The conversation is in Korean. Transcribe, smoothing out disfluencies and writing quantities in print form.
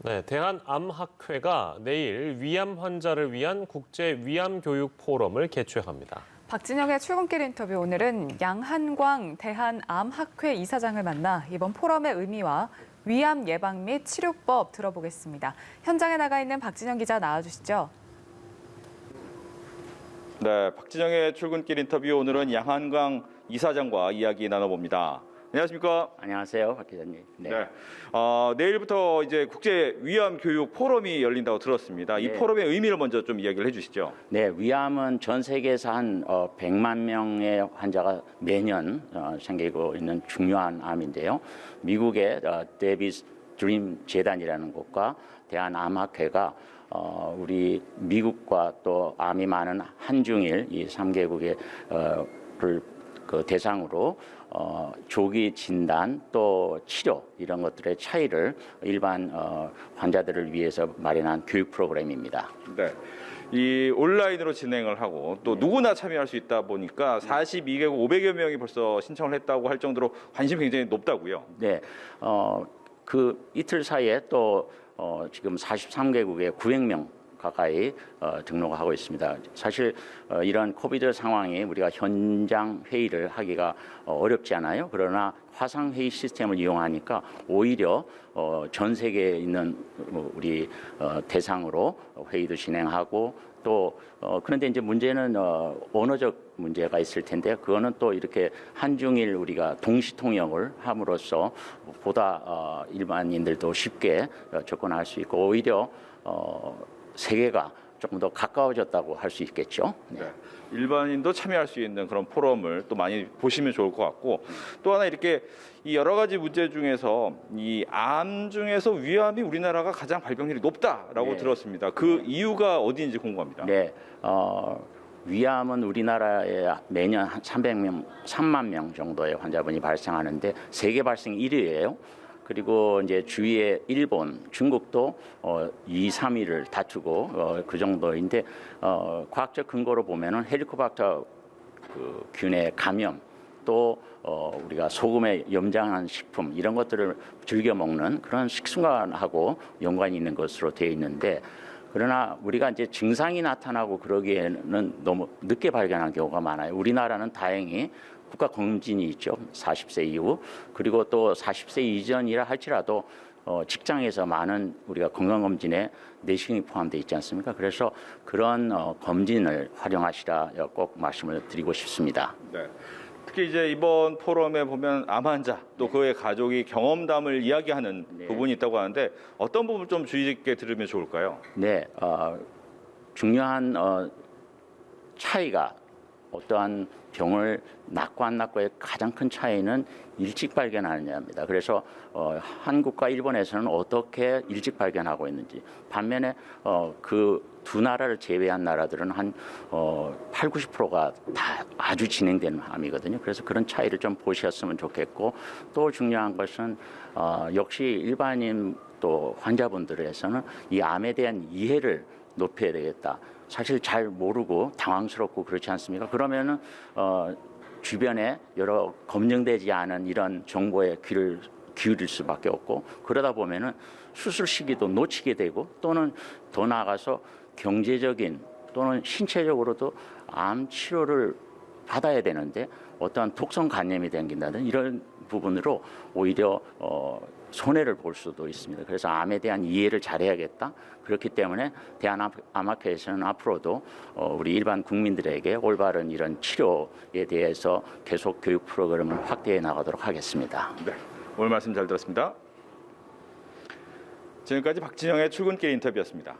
네, 대한암학회가 내일 위암 환자를 위한 국제 위암 교육 포럼을 개최합니다. 박진영의 출근길 인터뷰, 오늘은 양한광 대한암학회 이사장을 만나 이번 포럼의 의미와 위암 예방 및 치료법 들어보겠습니다. 현장에 나가 있는 박진영 기자 나와주시죠. 네, 박진영의 출근길 인터뷰, 오늘은 양한광 이사장과 이야기 나눠봅니다. 안녕하십니까? 안녕하세요, 박 기자님. 네. 내일부터 이제 국제 위암 교육 포럼이 열린다고 들었습니다. 이 네. 포럼의 의미를 먼저 좀 이야기를 해주시죠. 네, 위암은 전 세계에서 한 100만 명의 환자가 매년 생기고 있는 중요한 암인데요. 미국의 데비스 드림 재단이라는 곳과 대한암학회가 우리 미국과 또 암이 많은 한중일 이 3개국의 그 대상으로 조기 진단 또 치료 이런 것들의 차이를 일반 환자들을 위해서 마련한 교육 프로그램입니다. 네. 이 온라인으로 진행을 하고 또 누구나 참여할 수 있다 보니까 42개국 500여 명이 벌써 신청을 했다고 할 정도로 관심이 굉장히 높다고요. 네, 그 이틀 사이에 또 지금 43개국에 900명 가까이 등록하고 있습니다. 사실 이런 코비드 상황에 우리가 현장 회의를 하기가 어렵지 않아요. 그러나 화상 회의 시스템을 이용하니까 오히려 전 세계에 있는 우리 대상으로 회의도 진행하고 또 그런데 이제 문제는 언어적 문제가 있을 텐데 그거는 또 이렇게 한중일 우리가 동시 통역을 함으로써 보다 일반인들도 쉽게 접근할 수 있고 오히려 세계가 조금 더 가까워졌다고 할 수 있겠죠. 네. 네. 일반인도 참여할 수 있는 그런 포럼을 또 많이 보시면 좋을 것 같고 또 하나 이렇게 이 여러 가지 문제 중에서 이 암 중에서 위암이 우리나라가 가장 발병률이 높다라고 네. 들었습니다. 그 이유가 어디인지 궁금합니다. 네. 위암은 우리나라에 매년 한 3만 명 정도의 환자분이 발생하는데 세계 발생 1위예요. 그리고 이제 주위에 일본, 중국도 2, 3위를 다투고 그 정도인데 과학적 근거로 보면은 헬리코박터 그 균의 감염 또 우리가 소금에 염장한 식품 이런 것들을 즐겨 먹는 그런 식습관하고 연관이 있는 것으로 되어 있는데 그러나 우리가 이제 증상이 나타나고 그러기에는 너무 늦게 발견한 경우가 많아요. 우리나라는 다행히 국가 검진이 있죠. 40세 이후. 그리고 또 40세 이전이라 할지라도 직장에서 많은 우리가 건강검진에 내시경이 포함되어 있지 않습니까? 그래서 그런 검진을 활용하시라 꼭 말씀을 드리고 싶습니다. 네. 특히 이제 이번 포럼에 보면 암 환자 또 그의 가족이 경험담을 이야기하는 부분이 있다고 하는데 어떤 부분 좀 주의 깊게 들으면 좋을까요? 네, 중요한 차이가 어떠한 병을 낫고 안 낫고의 가장 큰 차이는 일찍 발견하느냐입니다. 그래서 한국과 일본에서는 어떻게 일찍 발견하고 있는지 반면에 그 두 나라를 제외한 나라들은 한 8, 90%가 다 아주 진행된 암이거든요. 그래서 그런 차이를 좀 보셨으면 좋겠고 또 중요한 것은 역시 일반인 또 환자분들에서는 이 암에 대한 이해를 높여야 되겠다. 사실 잘 모르고 당황스럽고 그렇지 않습니까? 그러면은 주변에 여러 검증되지 않은 이런 정보에 귀를 기울일 수밖에 없고 그러다 보면은 수술 시기도 놓치게 되고 또는 더 나아가서 경제적인 또는 신체적으로도 암 치료를 받아야 되는데 어떠한 독성 간염이 생긴다든 이런 부분으로 오히려 손해를 볼 수도 있습니다. 그래서 암에 대한 이해를 잘해야겠다. 그렇기 때문에 대한암학회에서는 앞으로도 우리 일반 국민들에게 올바른 이런 치료에 대해서 계속 교육 프로그램을 확대해 나가도록 하겠습니다. 네, 오늘 말씀 잘 들었습니다. 지금까지 박진영의 출근길 인터뷰였습니다.